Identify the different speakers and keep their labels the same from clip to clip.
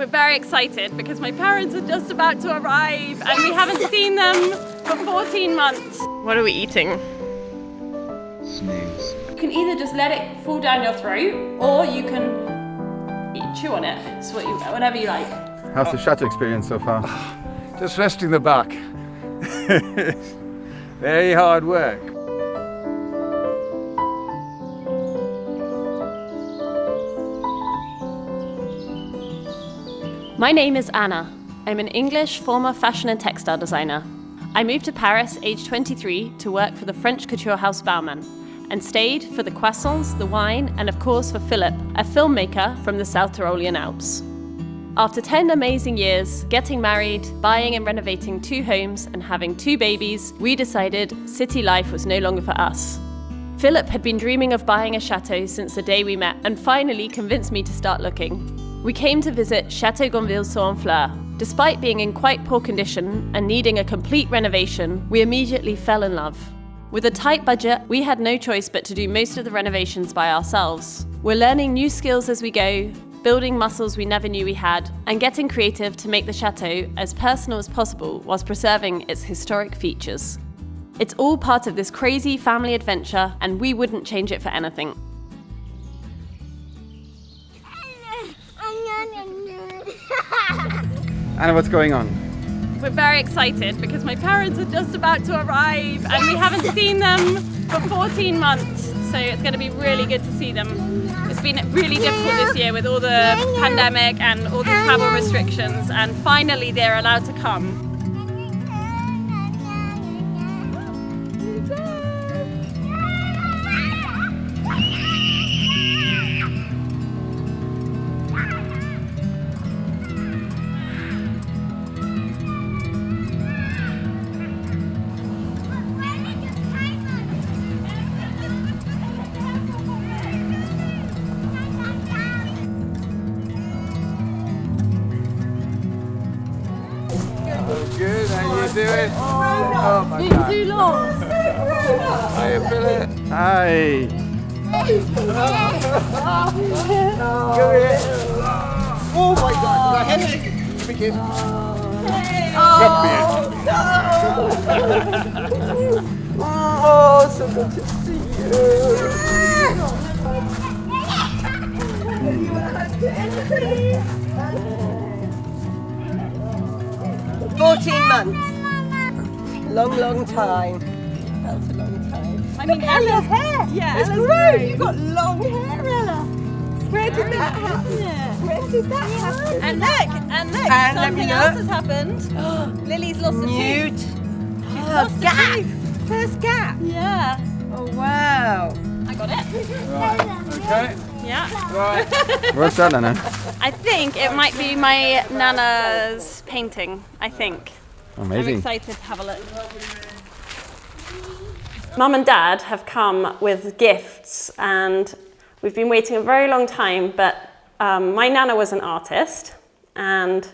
Speaker 1: We're very excited because my parents are just about to arrive and we haven't seen them for 14 months. What are we eating?
Speaker 2: Snooze.
Speaker 1: You can either just let it fall down your throat or you can chew on it. It's whatever you like.
Speaker 2: How's the Chateau experience so far?
Speaker 3: Just resting the back. Very hard work.
Speaker 1: My name is Anna. I'm an English former fashion and textile designer. I moved to Paris aged 23 to work for the French couture house Baumann and stayed for the croissants, the wine, and of course for Philip, a filmmaker from the South Tyrolean Alps. After 10 amazing years, getting married, buying and renovating 2 homes and having 2 babies, we decided city life was no longer for us. Philip had been dreaming of buying a chateau since the day we met and finally convinced me to start looking. We came to visit Chateau Gonville-sur-Honfleur. Despite being in quite poor condition and needing a complete renovation, we immediately fell in love. With a tight budget, we had no choice but to do most of the renovations by ourselves. We're learning new skills as we go, building muscles we never knew we had, and getting creative to make the chateau as personal as possible whilst preserving its historic features. It's all part of this crazy family adventure, and we wouldn't change it for anything.
Speaker 2: Anna, what's going on?
Speaker 1: We're very excited because my parents are just about to arrive and we haven't seen them for 14 months. So it's going to be really good to see them. It's been really difficult this year with all the pandemic and all the travel restrictions, and finally they're allowed to come.
Speaker 3: Good, how you doing? Oh my
Speaker 1: Been
Speaker 3: God.
Speaker 1: too long.
Speaker 3: Hiya, Philip.
Speaker 2: Hi.
Speaker 3: Come here.
Speaker 4: Oh my God, my head. Give me a kiss.
Speaker 3: Oh, so good to see you.
Speaker 4: 14 months. Long time. That's a long time.
Speaker 1: I mean,
Speaker 4: Ella's hair.
Speaker 1: Yeah,
Speaker 4: It's
Speaker 1: Ella's
Speaker 4: great.
Speaker 1: great.
Speaker 4: You've got long hair, Ella. Where did that happen? Where did that happen?
Speaker 1: And look,
Speaker 4: And let me
Speaker 1: something
Speaker 4: look.
Speaker 1: else has happened. Lily's lost a
Speaker 4: Newt.
Speaker 1: tooth. She's
Speaker 4: Oh,
Speaker 1: lost a
Speaker 4: gap.
Speaker 1: tooth.
Speaker 4: First gap.
Speaker 1: Yeah,
Speaker 4: Oh, wow.
Speaker 1: I got it.
Speaker 3: Right, okay.
Speaker 1: Yeah.
Speaker 3: Right.
Speaker 2: What's that, Anna?
Speaker 1: I think it might be my Nana's painting, I think. I'm
Speaker 2: Amazing.
Speaker 1: excited to have a look. Mum and Dad have come with gifts and we've been waiting a very long time, but my Nana was an artist and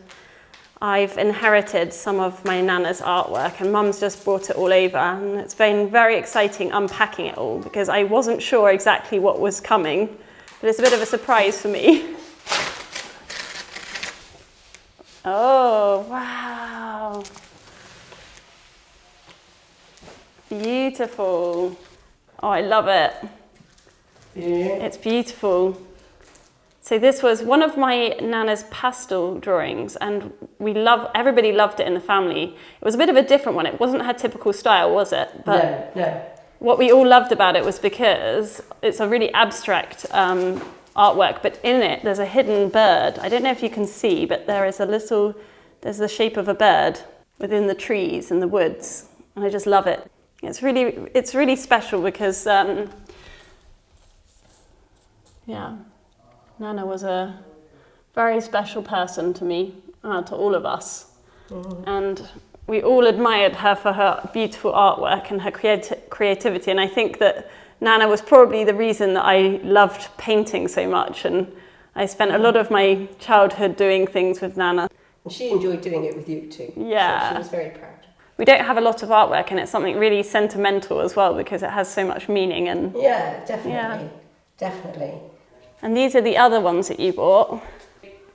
Speaker 1: I've inherited some of my Nana's artwork and Mum's just brought it all over, and it's been very exciting unpacking it all because I wasn't sure exactly what was coming, but it's a bit of a surprise for me. Oh, wow. Beautiful. Oh, I love it.
Speaker 4: Yeah.
Speaker 1: It's beautiful. So this was one of my Nana's pastel drawings, and everybody loved it in the family. It was a bit of a different one. It wasn't her typical style, was it? But
Speaker 4: No.
Speaker 1: what we all loved about it was because it's a really abstract artwork, but in it there's a hidden bird. I don't know if you can see, but there's the shape of a bird within the trees in the woods, and I just love it. It's really special because Nana was a very special person to me, to all of us. Mm-hmm. And we all admired her for her beautiful artwork and her creativity. And I think that Nana was probably the reason that I loved painting so much. And I spent a lot of my childhood doing things with Nana.
Speaker 4: And she enjoyed doing it with you too.
Speaker 1: Yeah.
Speaker 4: So she was very proud.
Speaker 1: We don't have a lot of artwork, and it's something really sentimental as well because it has so much meaning. And
Speaker 4: Yeah, definitely.
Speaker 1: Yeah.
Speaker 4: Definitely.
Speaker 1: And these are the other ones that you bought.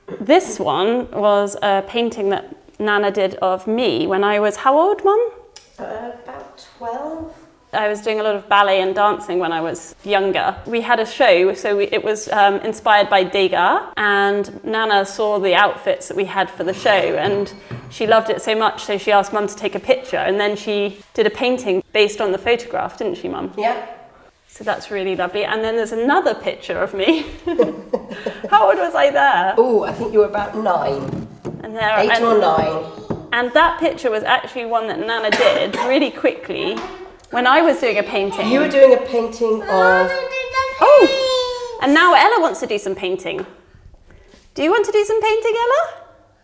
Speaker 1: This one was a painting that Nana did of me when I was, how old, Mum?
Speaker 3: About 12.
Speaker 1: I was doing a lot of ballet and dancing when I was younger. We had a show, so it was inspired by Degas, and Nana saw the outfits that we had for the show, and she loved it so much, so she asked Mum to take a picture, and then she did a painting based on the photograph, didn't she, Mum?
Speaker 3: Yeah.
Speaker 1: So that's really lovely. And then there's another picture of me. How old was I there?
Speaker 3: Oh, I think you were about 9.
Speaker 1: And there,
Speaker 3: 8 or 9.
Speaker 1: And that picture was actually one that Nana did really quickly when I was doing a painting.
Speaker 3: You were doing a painting of...
Speaker 1: Oh! And now Ella wants to do some painting. Do you want to do some painting, Ella?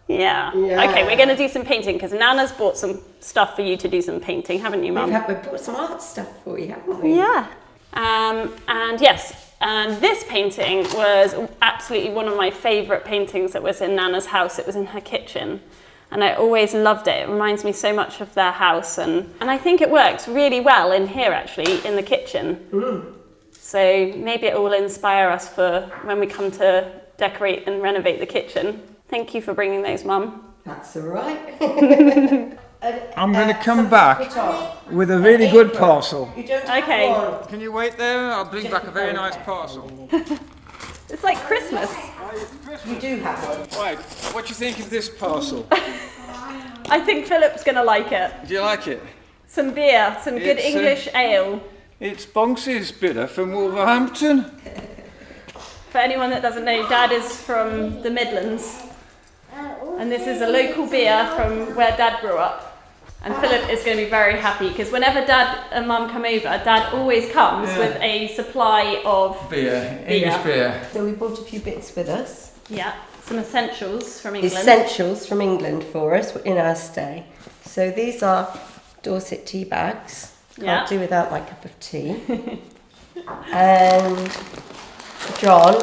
Speaker 1: Yeah. Okay, we're going to do some painting because Nana's bought some stuff for you to do some painting, haven't you, Mum?
Speaker 3: We've bought some art stuff for you, haven't we?
Speaker 1: Yeah. And yes, and this painting was absolutely one of my favourite paintings that was in Nana's house. It was in her kitchen. And I always loved it. It reminds me so much of their house. And I think it works really well in here, actually, in the kitchen. Mm. So maybe it will inspire us for when we come to decorate and renovate the kitchen. Thank you for bringing those, Mum.
Speaker 3: That's all right.
Speaker 5: I'm going to come back with a really good parcel.
Speaker 3: You don't
Speaker 1: Okay.
Speaker 3: have one.
Speaker 5: Can you wait there? I'll bring back a very nice parcel.
Speaker 1: It's like Christmas.
Speaker 3: You do have one.
Speaker 5: Right, what do you think of this parcel?
Speaker 1: I think Philip's going to like it.
Speaker 5: Do you like it?
Speaker 1: Some beer, some good
Speaker 5: It's,
Speaker 1: English ale.
Speaker 5: It's Bonks's bitter from Wolverhampton.
Speaker 1: For anyone that doesn't know, Dad is from the Midlands. And this is a local beer from where Dad grew up. And Philip is going to be very happy because whenever Dad and Mum come over, Dad always comes with a supply of
Speaker 5: Beer, English beer.
Speaker 3: So we brought a few bits with us.
Speaker 1: Yeah, some essentials from England.
Speaker 3: Essentials from England for us in our stay. So these are Dorset tea bags. Can't do without my cup of tea. And John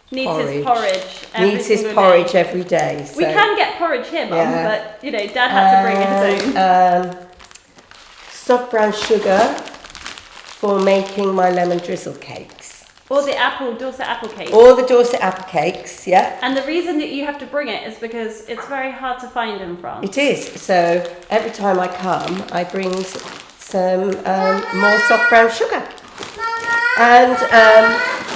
Speaker 1: needs his porridge.
Speaker 3: Needs his porridge every day. So.
Speaker 1: We can get porridge here, Mum, but you know, Dad had to bring his own.
Speaker 3: Soft brown sugar for making my lemon drizzle cakes.
Speaker 1: Or the Dorset apple cake.
Speaker 3: Or the Dorset apple cakes, yeah.
Speaker 1: And the reason that you have to bring it is because it's very hard to find in France.
Speaker 3: It is. So every time I come, I bring some more soft brown sugar. And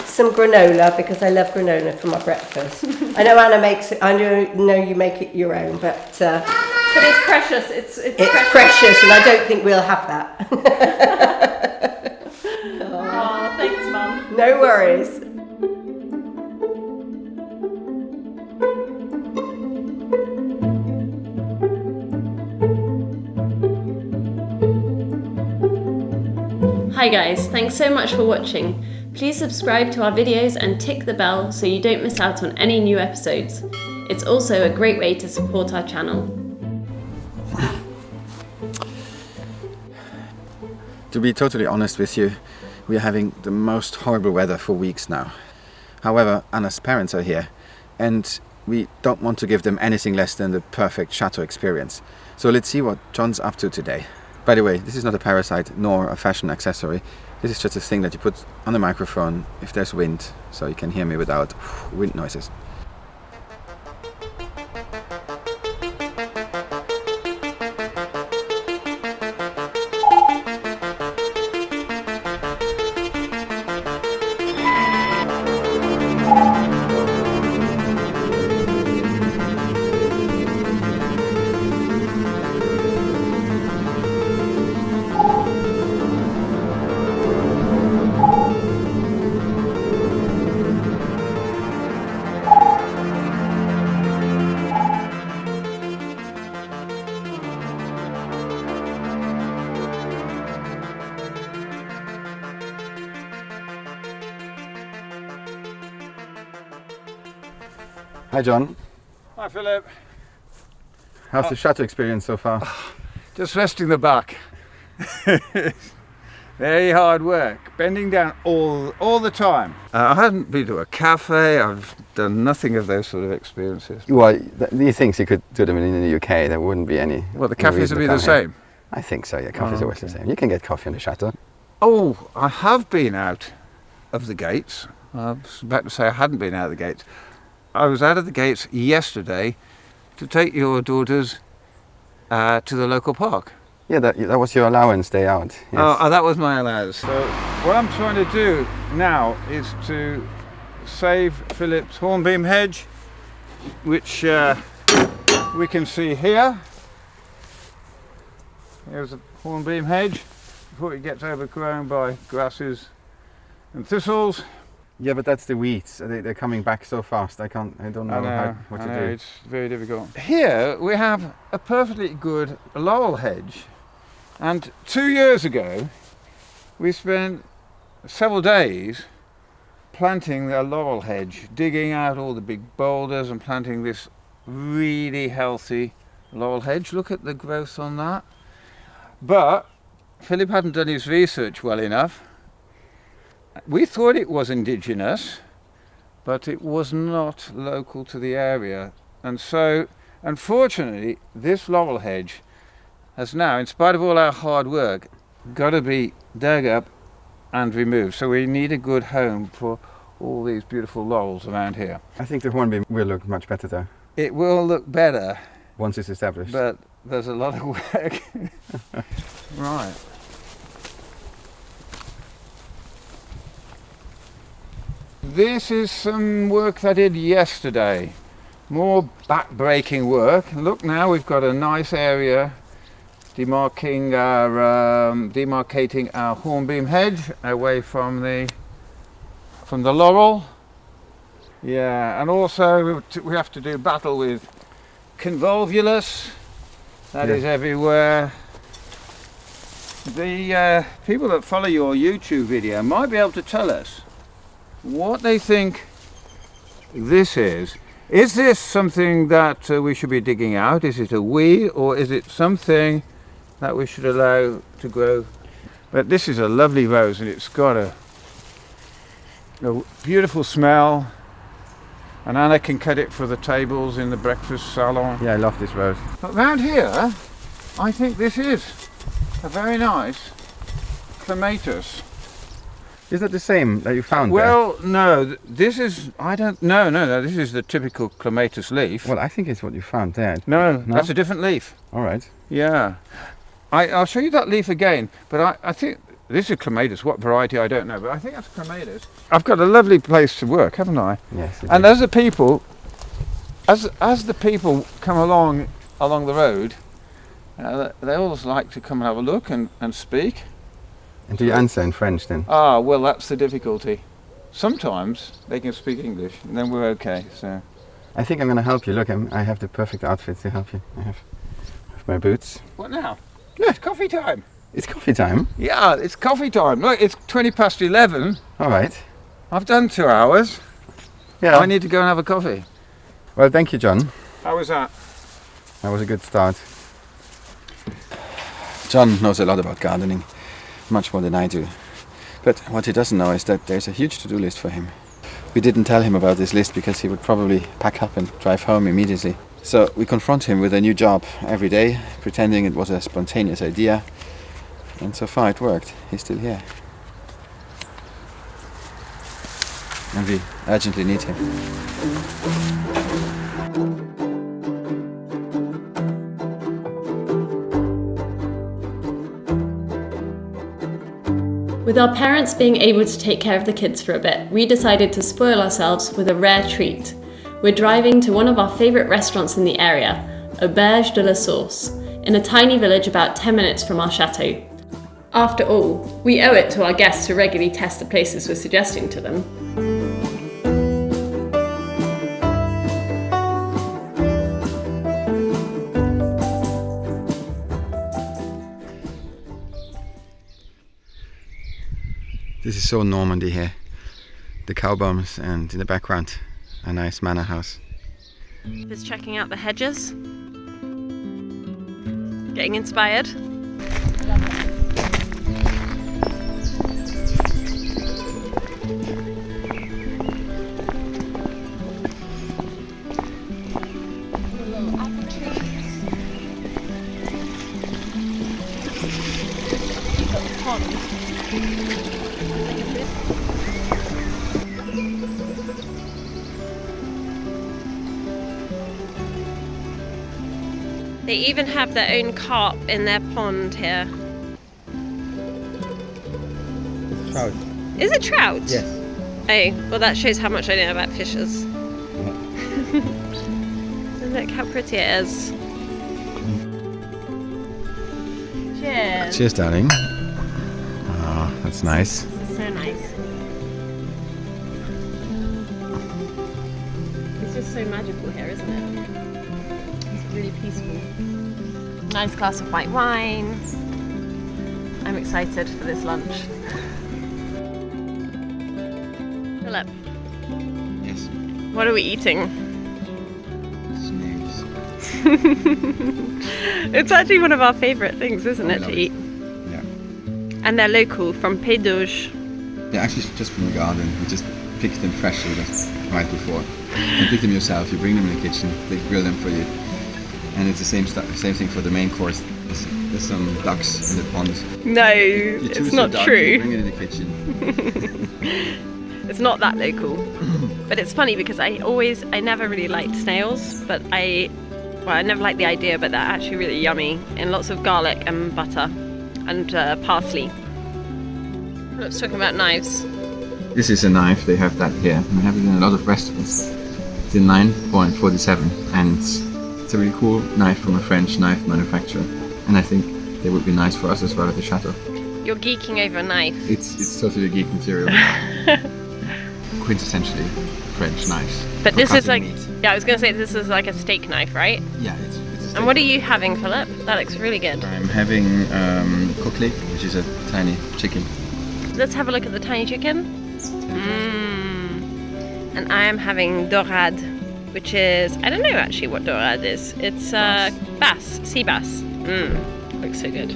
Speaker 3: some granola, because I love granola for my breakfast. I know Anna makes it, I know you make it your own, but
Speaker 1: it's precious. It's
Speaker 3: precious, and I don't think we'll have that.
Speaker 1: Oh, thanks, Mum.
Speaker 3: No worries.
Speaker 1: Hi guys, thanks so much for watching. Please subscribe to our videos and tick the bell so you don't miss out on any new episodes. It's also a great way to support our channel.
Speaker 2: To be totally honest with you, we are having the most horrible weather for weeks now. However, Anna's parents are here and we don't want to give them anything less than the perfect Chateau experience. So let's see what John's up to today. By the way, this is not a parasite nor a fashion accessory. This is just a thing that you put on the microphone if there's wind, so you can hear me without wind noises. Hi John.
Speaker 5: Hi Philip.
Speaker 2: How's the Chateau experience so far?
Speaker 5: Just resting the back. Very hard work, bending down all the time. I haven't been to a cafe, I've done nothing of those sort of experiences.
Speaker 2: Well, these things you could do them in the UK, there wouldn't be any...
Speaker 5: Well, the cafes would be the same?
Speaker 2: I think so, yeah, coffees are always the same. You can get coffee in the Chateau.
Speaker 5: Oh, I have been out of the gates. I was about to say I hadn't been out of the gates. I was out of the gates yesterday to take your daughters to the local park.
Speaker 2: Yeah, that was your allowance day out. Yes.
Speaker 5: Oh, that was my allowance. So what I'm trying to do now is to save Philip's hornbeam hedge, which we can see here. Here's a hornbeam hedge before it gets overgrown by grasses and thistles.
Speaker 2: Yeah, but that's the weeds. They're coming back so fast. I don't know what to do.
Speaker 5: It's very difficult. Here we have a perfectly good laurel hedge. And 2 years ago, we spent several days planting the laurel hedge, digging out all the big boulders and planting this really healthy laurel hedge. Look at the growth on that. But Philip hadn't done his research well enough. We thought it was indigenous, but it was not local to the area. And so, unfortunately, this laurel hedge has now, in spite of all our hard work, got to be dug up and removed. So we need a good home for all these beautiful laurels around here.
Speaker 2: I think the hornbeam will look much better though.
Speaker 5: It will look better
Speaker 2: once it's established.
Speaker 5: But there's a lot of work. Right. This is some work that I did yesterday. More back-breaking work. Look, now we've got a nice area demarcating our hornbeam hedge away from the laurel. Yeah, and also we have to do battle with convolvulus. That is everywhere. The people that follow your YouTube video might be able to tell us what they think this is. Is this something that we should be digging out? Is it a weed, or is it something that we should allow to grow? But this is a lovely rose, and it's got a beautiful smell, and Anna can cut it for the tables in the breakfast salon.
Speaker 2: Yeah, I love this rose.
Speaker 5: But around here, I think this is a very nice clematis.
Speaker 2: Is that the same that you found
Speaker 5: Well, no, this is, no, this is the typical clematis leaf.
Speaker 2: there? Well, I think it's what you found there.
Speaker 5: No, that's a different leaf.
Speaker 2: All right.
Speaker 5: Yeah. I'll show you that leaf again, but I think this is clematis. What variety, I don't know, but I think that's clematis. I've got a lovely place to work, haven't I?
Speaker 2: Yes.
Speaker 5: And as the people come along the road, they always like to come and have a look and speak.
Speaker 2: And do you answer in French then?
Speaker 5: Ah, well, that's the difficulty. Sometimes they can speak English, and then we're okay. So
Speaker 2: I think I'm going to help you. Look, I have the perfect outfit to help you. I have my boots.
Speaker 5: what now? No, it's coffee time.
Speaker 2: It's coffee time.
Speaker 5: Yeah, it's coffee time. Look, it's 11:20.
Speaker 2: All right.
Speaker 5: I've done 2 hours.
Speaker 2: Yeah.
Speaker 5: I need to go and have a coffee.
Speaker 2: Well, thank you, John.
Speaker 5: How was that?
Speaker 2: That was a good start.
Speaker 6: John knows a lot about gardening, much more than I do. But what he doesn't know is that there's a huge to-do list for him. We didn't tell him about this list because he would probably pack up and drive home immediately. So we confront him with a new job every day, pretending it was a spontaneous idea. And so far it worked. He's still here. And we urgently need him.
Speaker 1: With our parents being able to take care of the kids for a bit, we decided to spoil ourselves with a rare treat. We're driving to one of our favourite restaurants in the area, Auberge de la Sauce, in a tiny village about 10 minutes from our chateau. After all, we owe it to our guests to regularly test the places we're suggesting to them.
Speaker 2: This is so Normandy here. The cow bums and in the background, a nice manor house.
Speaker 1: Just checking out the hedges. Getting inspired. They even have their own carp in their pond here.
Speaker 2: Trout.
Speaker 1: Is it trout?
Speaker 2: Yes.
Speaker 1: Oh, well that shows how much I know about fishes. And look how pretty it is. Cheers.
Speaker 2: Cheers, darling. Oh, that's nice.
Speaker 1: This is so nice. It's just so magical here, isn't it? It's really peaceful. Nice glass of white wine. I'm excited for this lunch. Philip,
Speaker 2: Yes.
Speaker 1: what are we eating?
Speaker 2: Snails.
Speaker 1: It's actually one of our favourite things, isn't
Speaker 2: I
Speaker 1: it,
Speaker 2: love
Speaker 1: to
Speaker 2: it.
Speaker 1: eat?
Speaker 2: Yeah.
Speaker 1: And they're local, from Pays d'Auge.
Speaker 2: Yeah, actually just from the garden. We just picked them freshly right before. You pick them yourself, you bring them in the kitchen, they grill them for you. And it's the same thing for the main course. There's some ducks in the pond.
Speaker 1: No,
Speaker 2: You
Speaker 1: it's
Speaker 2: choose
Speaker 1: not
Speaker 2: your duck,
Speaker 1: true.
Speaker 2: You bring it in the kitchen.
Speaker 1: It's not that local. But it's funny because I never really liked snails, but I never liked the idea, but they're actually really yummy, and lots of garlic and butter and parsley. Let's talk about knives.
Speaker 2: This is a knife, they have that here. We have it in a lot of restaurants. It's a 9.47 and it's a really cool knife from a French knife manufacturer. And I think they would be nice for us as well at the Chateau.
Speaker 1: You're geeking over a knife.
Speaker 2: It's totally geek material. Quintessentially French knives.
Speaker 1: But
Speaker 2: for
Speaker 1: this is
Speaker 2: cutting
Speaker 1: like,
Speaker 2: meat.
Speaker 1: yeah, I was going to say this is like a steak knife, right?
Speaker 2: Yeah, it's a steak
Speaker 1: And what are
Speaker 2: knife.
Speaker 1: you having, Philip? That looks really good.
Speaker 2: I'm having coquelet, which is a tiny chicken.
Speaker 1: Let's have a look at the tiny chicken. And I am having dorade, which is, I don't know actually what dorade is. It's bass, sea bass. Looks so good.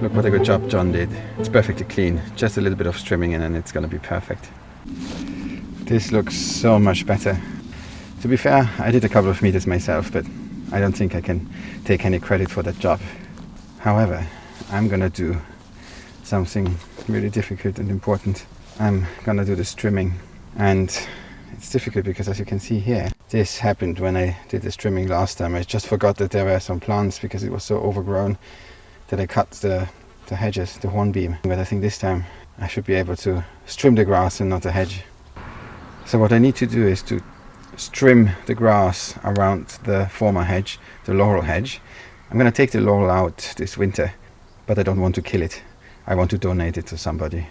Speaker 2: Look what a good job John did. It's perfectly clean. Just a little bit of trimming and then it's gonna be perfect. This looks so much better. To be fair, I did a couple of meters myself, but I don't think I can take any credit for that job. However, I'm gonna do something really difficult and important. I'm gonna do this trimming, and it's difficult because, as you can see here, this happened when I did this trimming last time. I just forgot that there were some plants because it was so overgrown that I cut the hedges, the hornbeam. But I think this time I should be able to trim the grass and not the hedge. So what I need to do is to trim the grass around the former hedge, the laurel hedge. I'm going to take the laurel out this winter, but I don't want to kill it. I want to donate it to somebody.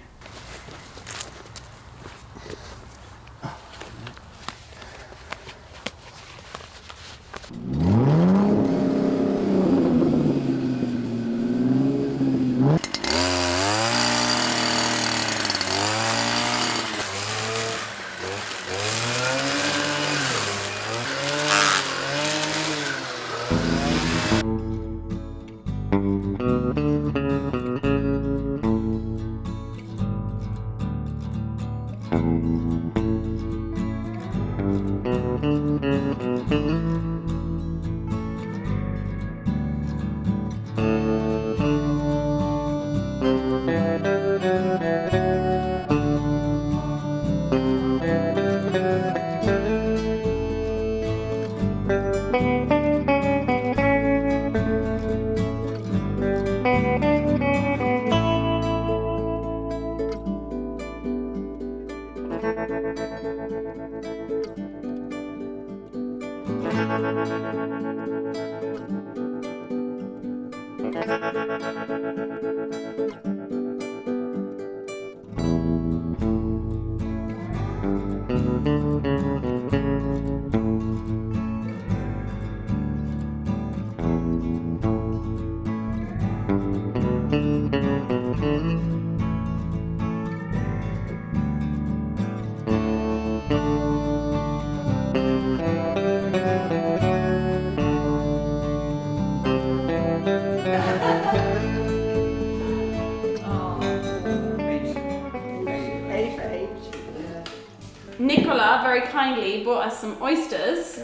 Speaker 1: Nicola very kindly brought us some oysters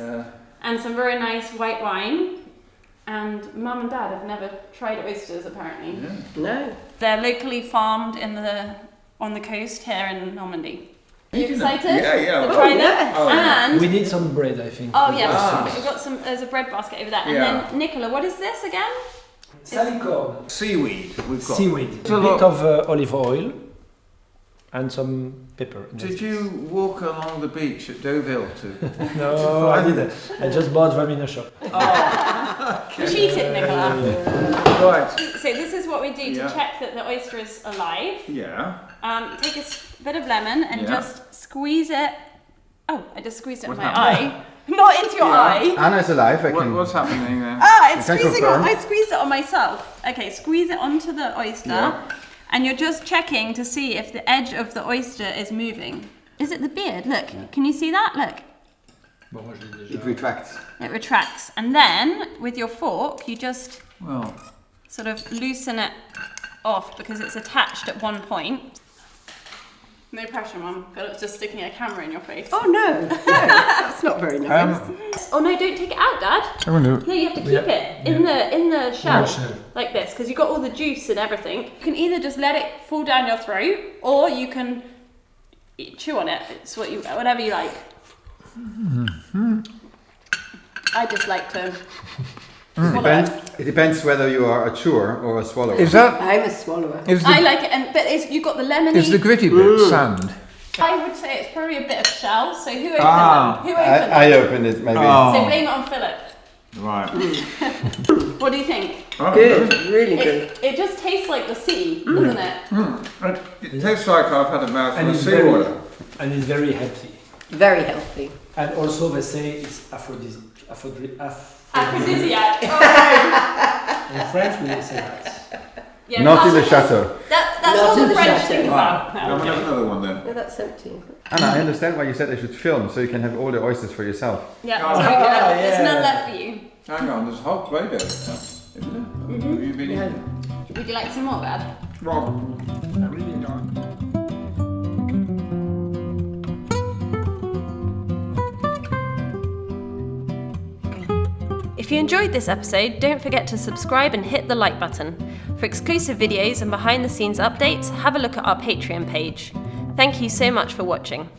Speaker 1: and some very nice white wine. And Mum and Dad have never tried oysters apparently.
Speaker 3: No.
Speaker 1: They're locally farmed on the coast here in Normandy. Are you excited?
Speaker 5: Yeah.
Speaker 1: To try them?
Speaker 5: Oh, yeah.
Speaker 1: And
Speaker 7: We need some bread, I think.
Speaker 1: oh yes, we've got some. There's a bread basket over there. And then Nicola, what is this again?
Speaker 7: Salicorn.
Speaker 5: Seaweed. We've got.
Speaker 7: Seaweed. A bit of olive oil and some pepper.
Speaker 5: Did you walk along the beach at Deauville to?
Speaker 7: No, I didn't. I just bought them in a shop.
Speaker 1: Cheated, Nicola.
Speaker 5: Right.
Speaker 1: So this is what we do to
Speaker 5: Yeah.
Speaker 1: check that the oyster is alive.
Speaker 5: Yeah.
Speaker 1: You take a bit of lemon and just squeeze it. Oh, I just squeezed it in
Speaker 5: What's
Speaker 1: my
Speaker 5: happening?
Speaker 1: eye. Not into your eye.
Speaker 2: Anna's alive.
Speaker 5: What's happening then?
Speaker 1: It's
Speaker 2: can
Speaker 1: squeezing
Speaker 2: confirm.
Speaker 1: I squeezed it on myself. Okay, squeeze it onto the oyster.
Speaker 5: Yeah.
Speaker 1: And you're just checking to see if the edge of the oyster is moving. Is it the beard? Look, can you see that? Look.
Speaker 2: It retracts.
Speaker 1: It retracts. And then, with your fork, you just
Speaker 5: Well.
Speaker 1: sort of loosen it off because it's attached at one point. No pressure, Mum. Philip's just sticking a camera in your face.
Speaker 3: Oh no, that's not very nice.
Speaker 1: Oh no, don't take it out, Dad.
Speaker 5: I wonder.
Speaker 1: No, you have to keep it in the shell, like this, because you've got all the juice and everything. You can either just let it fall down your throat, or you can chew on it. It's whatever you like. I just like to swallow it.
Speaker 2: It depends whether you are a chewer or a swallower.
Speaker 5: Is that?
Speaker 3: I'm a swallower.
Speaker 1: I like it, but you've got the lemony.
Speaker 5: Is the gritty bit sand?
Speaker 1: I would say it's probably a bit of shell. So who opened them? Who opened
Speaker 2: I
Speaker 1: them?
Speaker 2: opened it, maybe.
Speaker 1: So blame it on Philip.
Speaker 5: Right.
Speaker 1: What do you think?
Speaker 3: Good, really good.
Speaker 1: It just tastes like the sea, doesn't it?
Speaker 5: It tastes like I've had a mouthful
Speaker 7: And
Speaker 5: of
Speaker 7: it's
Speaker 5: seawater.
Speaker 7: it's very healthy.
Speaker 3: Very healthy.
Speaker 7: And also they say it's aphrodisiac.
Speaker 1: Aphrodisiac.
Speaker 7: In French we say that.
Speaker 1: Yeah,
Speaker 2: Not in the
Speaker 1: that's
Speaker 2: chateau.
Speaker 1: That's
Speaker 3: Not
Speaker 1: all
Speaker 3: in
Speaker 1: the
Speaker 3: the
Speaker 1: French
Speaker 3: chateau.
Speaker 1: think about.
Speaker 5: I'm gonna have another one then.
Speaker 3: No, that's empty.
Speaker 2: Anna, I understand why you said I should film, so you can have all the oysters for yourself.
Speaker 1: Yeah,
Speaker 5: Oh,
Speaker 1: sorry,
Speaker 7: yeah.
Speaker 1: there's none left for you.
Speaker 5: Hang on, there's a whole plate of it, isn't there? Have you been eating?
Speaker 1: Would you like some more, Dad?
Speaker 5: Rob.
Speaker 7: I really don't.
Speaker 1: If you enjoyed this episode, don't forget to subscribe and hit the like button. For exclusive videos and behind the scenes updates, have a look at our Patreon page. Thank you so much for watching.